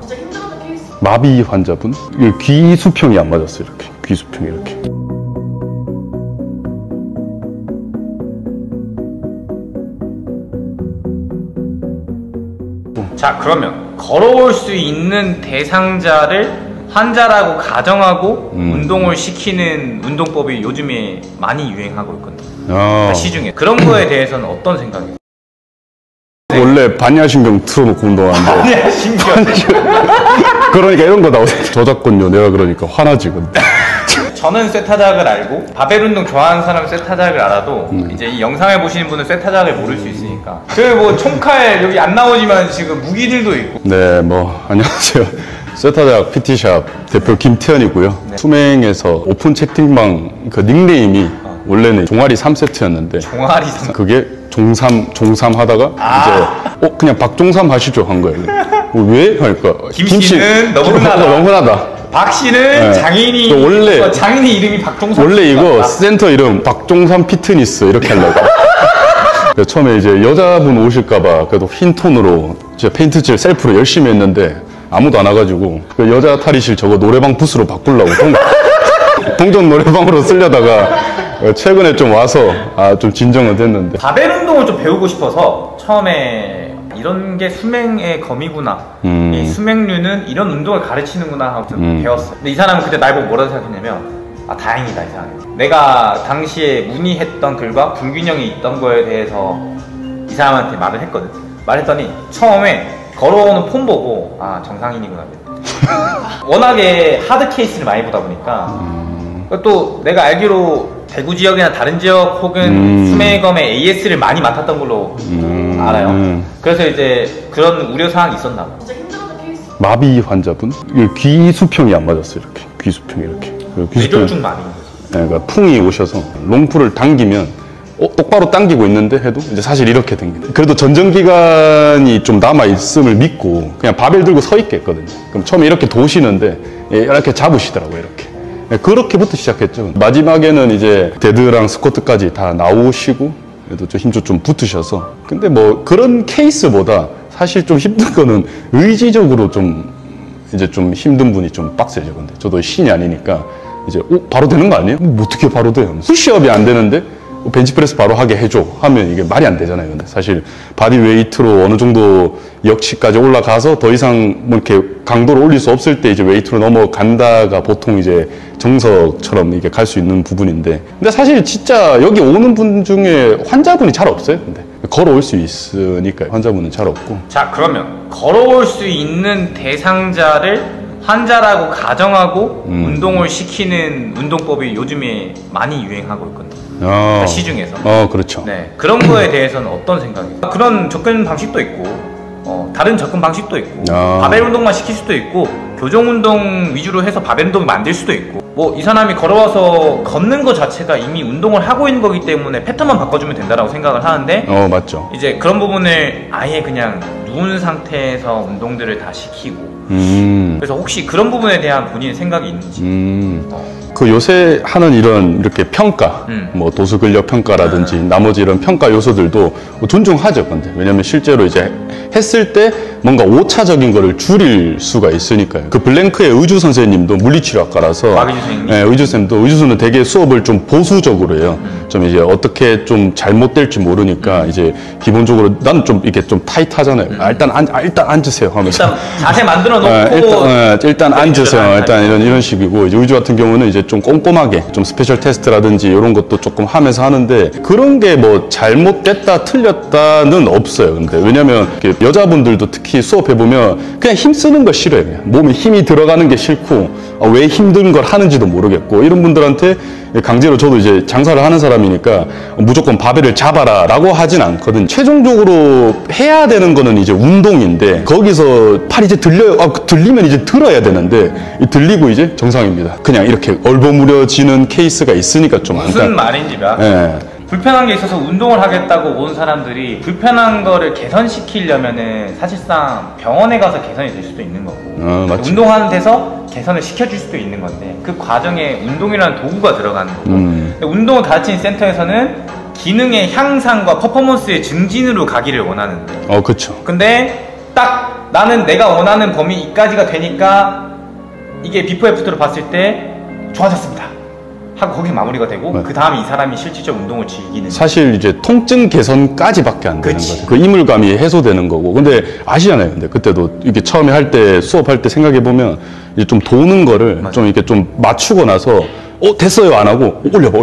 진짜 힘들었던 케이스. 마비 환자분? 귀 수평이 안 맞았어요. 이렇게 귀 수평이 이렇게. 자, 그러면 걸어올 수 있는 대상자를 환자라고 가정하고 운동을 시키는 운동법이 요즘에 많이 유행하고 있거든요. 시중에. 그런 거에 대해서는 어떤 생각이에요? 원래 반야신경 틀어놓고 운동하는데 반야신경. 그러니까 이런 거 나오잖아. 저작권료 내가 그러니까 화나지. 근데 저는 쇠타작을 알고 바벨 운동 좋아하는 사람은 쇠타작을 알아도 이제 이 영상을 보시는 분은 쇠타작을 모를 수 있으니까 그 뭐 총칼 여기 안 나오지만 지금 무기들도 있고. 네, 뭐 안녕하세요. 쇠타작 PT샵 대표 김태현이고요. 네. 투맹에서 오픈 채팅방 그 닉네임이 원래는 종아리 3세트였는데 종아리 3 그게 종삼 하다가 이제 그냥 박종삼 하시죠 한 거예요. 왜? 그러니까 김씨는 너무나다. 박씨는 네. 장인이 원래 장인의 이름이 박종삼. 원래 이거 센터 이름 박종삼 피트니스 이렇게 하려고. 처음에 이제 여자분 오실까봐 그래도 흰 톤으로 제가 페인트칠 셀프로 열심히 했는데 아무도 안 와가지고 그 여자 탈의실 저거 노래방 부스로 바꾸려고 동전 노래방으로 쓰려다가 최근에 좀 와서 좀 진정은 됐는데. 바벨 운동을 좀 배우고 싶어서 처음에 이런 게 수맹의 검이구나. 이 수맹류는 이런 운동을 가르치는구나 하고 좀 배웠어. 근데 이 사람은 그때 날 보고 뭐라고 생각했냐면 다행이다 이 사람이. 내가 당시에 문의했던 글과 불균형이 있던 거에 대해서 이 사람한테 말을 했거든. 말했더니 처음에 걸어오는 폼 보고 정상인이구나. 워낙에 하드 케이스를 많이 보다 보니까 또 내가 알기로 대구 지역이나 다른 지역 혹은 수맹검의 AS를 많이 맡았던 걸로 알아요. 그래서 이제 그런 우려사항이 있었나 봐. 진짜 힘들었던 케이스. 마비 환자분? 귀 수평이 안 맞았어요. 이렇게 귀 수평이 이렇게. 뇌졸중 마비. 네, 그러니까 풍이 오셔서 롱풀을 당기면 똑바로 당기고 있는데 해도 이제 사실 이렇게 당기네. 그래도 전정기관이 좀 남아있음을 믿고 그냥 바벨 들고 서 있게 했거든요. 그럼 처음에 이렇게 도시는데 이렇게 잡으시더라고요. 이렇게. 네, 그렇게부터 시작했죠. 마지막에는 이제 데드랑 스쿼트까지 다 나오시고 그래도 좀 힘 좀 붙으셔서. 근데 뭐 그런 케이스보다 사실 좀 힘든 거는 의지적으로 좀 이제 좀 힘든 분이 좀 빡세죠. 근데 저도 신이 아니니까 이제 바로 되는 거 아니에요? 뭐 어떻게 바로 돼요? 푸시업이 안 되는데 벤치프레스 바로 하게 해줘 하면 이게 말이 안 되잖아요. 근데 사실 바디웨이트로 어느 정도 역치까지 올라가서 더 이상 뭐 이렇게 강도를 올릴 수 없을 때 이제 웨이트로 넘어간다가 보통 이제 정석처럼 이게 갈 수 있는 부분인데, 근데 사실 진짜 여기 오는 분 중에 환자분이 잘 없어요. 근데 걸어올 수 있으니까 환자분은 잘 없고. 자, 그러면 걸어올 수 있는 대상자를 환자라고 가정하고 운동을 시키는 운동법이 요즘에 많이 유행하고 있거든요. 시중에서. 그렇죠. 네, 그런 거에 대해서는 어떤 생각이에요? 그런 접근 방식도 있고 다른 접근 방식도 있고 바벨 운동만 시킬 수도 있고 교정 운동 위주로 해서 바벨 운동을 만들 수도 있고, 뭐 이 사람이 걸어와서 걷는 것 자체가 이미 운동을 하고 있는 거기 때문에 패턴만 바꿔주면 된다라고 생각을 하는데 맞죠. 이제 그런 부분을 아예 그냥 누운 상태에서 운동들을 다 시키고 그래서 혹시 그런 부분에 대한 본인의 생각이 있는지. 그 요새 하는 이렇게 평가, 뭐 도수 근력 평가라든지 나머지 이런 평가 요소들도 존중하죠. 근데 왜냐면 실제로 이제 했을 때 뭔가 오차적인 거를 줄일 수가 있으니까요. 그 블랭크의 의주 선생님도 물리치료학과라서, 네, 의주쌤도 되게 수업을 좀 보수적으로 해요. 좀 이제 어떻게 좀 잘못될지 모르니까 이제 기본적으로 난 좀 이렇게 좀 타이트하잖아요. 일단 앉으세요 하면서. 일단 자세 만들어 놓고 일단 앉으세요. 일단 이런 식이고, 이제 의주 같은 경우는 이제 좀 꼼꼼하게 좀 스페셜 테스트라든지 이런 것도 조금 하면서 하는데, 그런 게 뭐 잘못됐다 틀렸다는 없어요. 근데 왜냐면 여자분들도 특히 수업해보면 그냥 힘 쓰는 거 싫어요. 그냥 몸에 힘이 들어가는 게 싫고 왜 힘든 걸 하는지도 모르겠고, 이런 분들한테 강제로, 저도 이제 장사를 하는 사람이니까 무조건 바벨을 잡아라 라고 하진 않거든. 최종적으로 해야 되는 거는 이제 운동인데, 거기서 팔이 이제 들려요. 들리면 이제 들어야 되는데 들리고 이제 정상입니다. 그냥 이렇게 얼버무려지는 케이스가 있으니까 좀 무슨 말인지가. 네. 불편한 게 있어서 운동을 하겠다고 온 사람들이 불편한 거를 개선시키려면은 사실상 병원에 가서 개선이 될 수도 있는 거고, 운동하는 데서 개선을 시켜줄 수도 있는 건데, 그 과정에 운동이라는 도구가 들어가는 거고, 운동을 가르치는 센터에서는 기능의 향상과 퍼포먼스의 증진으로 가기를 원하는데, 그렇죠. 근데 딱 나는 내가 원하는 범위 이까지가 되니까 이게 비포 애프터를 봤을 때 좋아졌습니다 하고 거기 마무리가 되고 그 다음에 이 사람이 실질적 운동을 즐기는 사실 이제 통증 개선까지밖에 안 되는 거죠. 그 이물감이 해소되는 거고. 근데 아시잖아요. 근데 그때도 이게 처음에 할 때 수업할 때 생각해 보면 이제 좀 도는 거를 좀 이렇게 좀 맞추고 나서 됐어요 안 하고 올려봐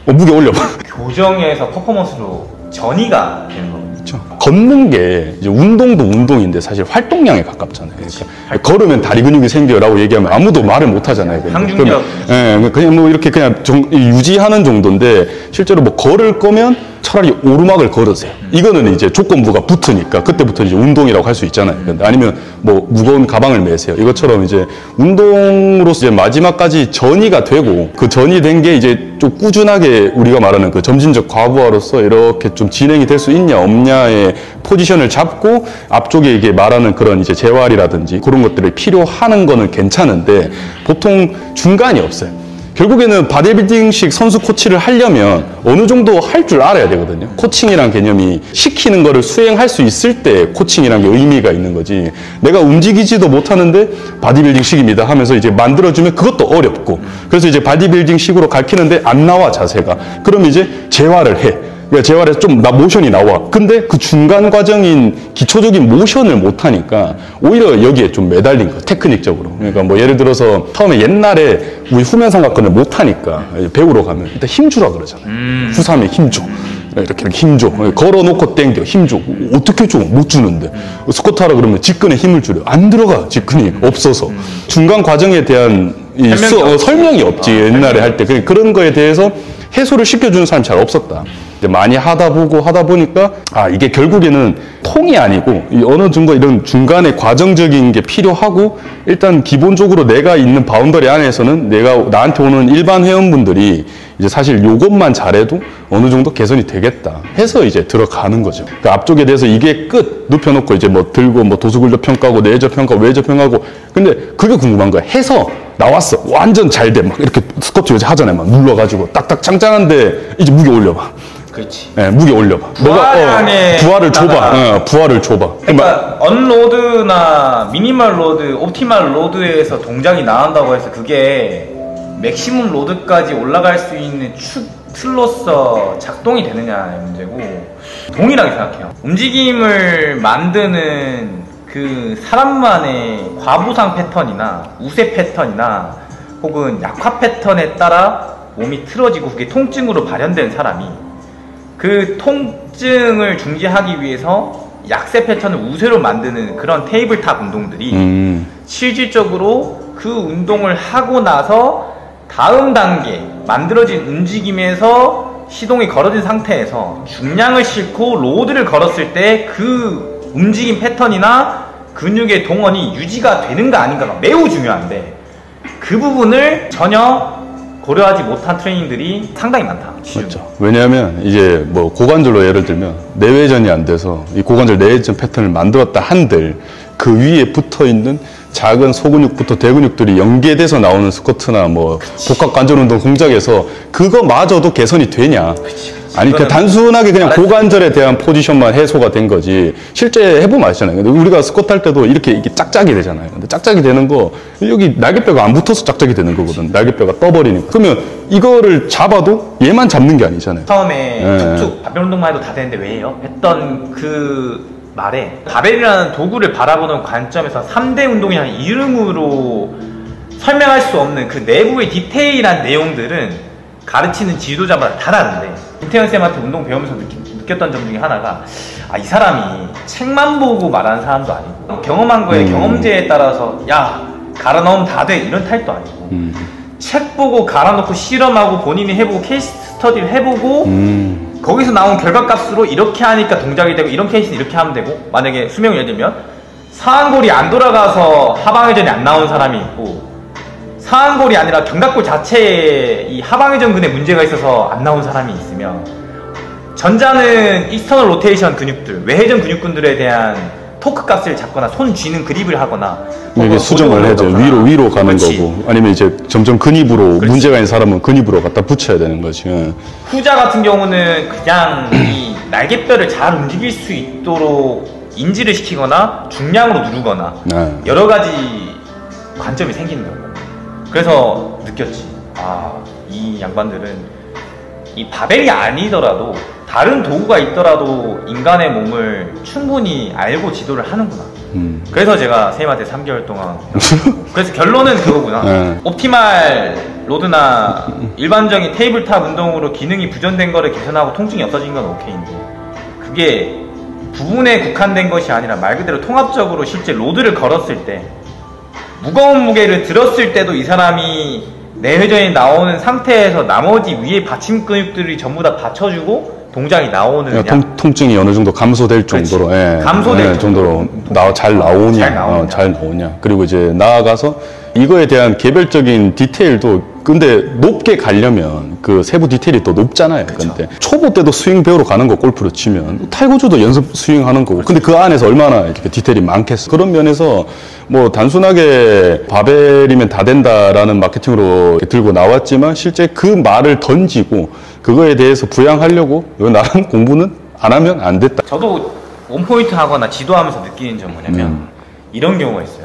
무게 올려봐. 교정에서 퍼포먼스로 전이가 되는 거거든요. 그렇죠. 걷는 게 이제 운동도 운동인데 사실 활동량에 가깝잖아요. 그러니까 걸으면 다리 근육이 생겨라고 얘기하면 아무도 말을 못 하잖아요. 항중력. 예, 그냥 뭐 이렇게 그냥 유지하는 정도인데 실제로 뭐 걸을 거면 차라리 오르막을 걸으세요. 이거는 이제 조건부가 붙으니까 그때부터 이제 운동이라고 할 수 있잖아요. 근데 아니면 뭐 무거운 가방을 메세요. 이것처럼 이제 운동으로서 이제 마지막까지 전이가 되고 그 전이 된 게 이제 좀 꾸준하게 우리가 말하는 그 점진적 과부하로서 이렇게 좀 진행이 될 수 있냐 없냐의 포지션을 잡고 앞쪽에 이게 말하는 그런 이제 재활이라든지 그런 것들이 필요하는 거는 괜찮은데 보통 중간이 없어요. 결국에는 바디빌딩식 선수 코치를 하려면 어느 정도 할 줄 알아야 되거든요. 코칭이란 개념이 시키는 거를 수행할 수 있을 때 코칭이란 게 의미가 있는 거지. 내가 움직이지도 못하는데 바디빌딩식입니다 하면서 이제 만들어주면 그것도 어렵고. 그래서 이제 바디빌딩식으로 가르치는데 안 나와 자세가. 그럼 이제 재활을 해. 그러니까 재활에서 좀 모션이 나와. 근데 그 중간 과정인 기초적인 모션을 못하니까 오히려 여기에 좀 매달린 거, 테크닉적으로. 그러니까 뭐 예를 들어서 처음에 옛날에 우리 후면 삼각근을 못하니까 배우러 가면 일단 힘주라 그러잖아요. 후삼에 힘줘. 이렇게 힘줘. 걸어놓고 땡겨. 힘줘. 어떻게 줘? 못 주는데. 스쿼트 하라 그러면 직근에 힘을 주려. 안 들어가. 직근이 없어서. 중간 과정에 대한 설명이 없지. 옛날에 할 때. 그런 거에 대해서 해소를 시켜주는 사람이 잘 없었다. 많이 하다 보니까 이게 결국에는 통이 아니고 어느 정도 이런 중간에 과정적인 게 필요하고 일단 기본적으로 내가 있는 바운더리 안에서는 나한테 오는 일반 회원분들이 이제 사실 요것만 잘해도 어느 정도 개선이 되겠다 해서 이제 들어가는 거죠. 그 앞쪽에 대해서 이게 끝 눕혀놓고 이제 뭐 들고 뭐 도수근력 평가하고 내저 평가하고 외저 평가하고 근데 그게 궁금한 거야. 해서 나왔어. 완전 잘 돼. 막 이렇게 스쿼트 요새 하잖아요. 막 눌러가지고 딱딱 짱짱한데 이제 무게 올려봐. 그렇지. 네, 무게 올려봐. 부하를 줘봐. 부하를 줘봐. 그러니까 언로드나 미니멀 로드, 옵티멀 로드에서 동작이 나온다고 해서 그게 맥시멈 로드까지 올라갈 수 있는 틀로서 작동이 되느냐의 문제고 동일하게 생각해요. 움직임을 만드는 그 사람만의 과부상 패턴이나 우세 패턴이나 혹은 약화 패턴에 따라 몸이 틀어지고 그게 통증으로 발현된 사람이 그 통증을 중지하기 위해서 약세 패턴을 우세로 만드는 그런 테이블탑 운동들이 실질적으로 그 운동을 하고 나서 다음 단계 만들어진 움직임에서 시동이 걸어진 상태에서 중량을 싣고 로드를 걸었을 때 그 움직임 패턴이나 근육의 동원이 유지가 되는가 아닌가가 매우 중요한데 그 부분을 전혀 고려하지 못한 트레이닝들이 상당히 많다. 그렇죠. 왜냐하면 이제 뭐 고관절로 예를 들면 내외전이 안 돼서 이 고관절 내외전 패턴을 만들었다 한들 그 위에 붙어 있는 작은 소근육부터 대근육들이 연계돼서 나오는 스쿼트나 뭐 복합관절 운동 동작에서 그거마저도 개선이 되냐? 아니 그 단순하게 그냥 고관절에 대한 포지션만 해소가 된 거지 실제 해보면 아시잖아요. 근데 우리가 스쿼트 할 때도 이렇게 짝짝이 되잖아요. 근데 짝짝이 되는 거 여기 날개뼈가 안 붙어서 짝짝이 되는 거거든. 날개뼈가 떠버리니까. 그러면 이거를 잡아도 얘만 잡는 게 아니잖아요. 처음에 툭툭 바벨 운동만 해도 다 되는데 왜요? 했던 그 말에 바벨이라는 도구를 바라보는 관점에서 3대 운동이라는 이름으로 설명할 수 없는 그 내부의 디테일한 내용들은 가르치는 지도자마다 다 다른데 김태현 쌤한테 운동 배우면서 느꼈던 점 중에 하나가 이 사람이 책만 보고 말하는 사람도 아니고 경험한 거에 경험제에 따라서 야 갈아 넣으면 다 돼 이런 타입도 아니고 책 보고 갈아 넣고 실험하고 본인이 해보고 케이스 스터디를 해보고 거기서 나온 결과값으로 이렇게 하니까 동작이 되고 이런 케이스는 이렇게 하면 되고 만약에 수명을 예를 들면 상완골이 안 돌아가서 하방회전이 안 나오는 사람이 있고 상완골이 아니라 견갑골 자체에 이 하방회전근에 문제가 있어서 안 나온 사람이 있으면 전자는 익스터널 로테이션 근육들, 외회전 근육군들에 대한 토크 값을 잡거나 손 쥐는 그립을 하거나 이게 수정을 해야죠. 위로 가는 그렇지. 거고 아니면 이제 점점 근입으로 그렇지. 문제가 있는 사람은 근입으로 갖다 붙여야 되는 거지. 후자 같은 경우는 그냥 이 날개뼈를 잘 움직일 수 있도록 인지를 시키거나 중량으로 누르거나 네. 여러 가지 관점이 생기는 거예요. 그래서 느꼈지. 아, 이 양반들은 이 바벨이 아니더라도 다른 도구가 있더라도 인간의 몸을 충분히 알고 지도를 하는구나. 그래서 제가 선생님한테 3개월 동안 그래서 결론은 그거구나. 네. 옵티말 로드나 일반적인 테이블탑 운동으로 기능이 부전된 거를 개선하고 통증이 없어진 건 오케이인데 그게 부분에 국한된 것이 아니라 말 그대로 통합적으로 실제 로드를 걸었을 때 무거운 무게를 들었을 때도 이 사람이 내회전이 나오는 상태에서 나머지 위에 받침 근육들이 전부 다 받쳐주고 동작이 나오느냐. 통증이 어느 정도 감소될 정도로, 예, 감소될 정도로 잘 나오냐, 잘 나오냐. 그리고 이제 나아가서 이거에 대한 개별적인 디테일도 근데 높게 가려면 그 세부 디테일이 또 높잖아요. 근데 초보 때도 스윙 배우러 가는 거 골프로 치면 타이거즈도 연습 스윙하는 거고. 근데 그 안에서 얼마나 이렇게 디테일이 많겠어. 그런 면에서 뭐 단순하게 바벨이면 다 된다라는 마케팅으로 들고 나왔지만 실제 그 말을 던지고 그거에 대해서 부양하려고 나는 공부는 안 하면 안 됐다. 저도 원포인트 하거나 지도하면서 느끼는 점 뭐냐면 이런 경우가 있어요.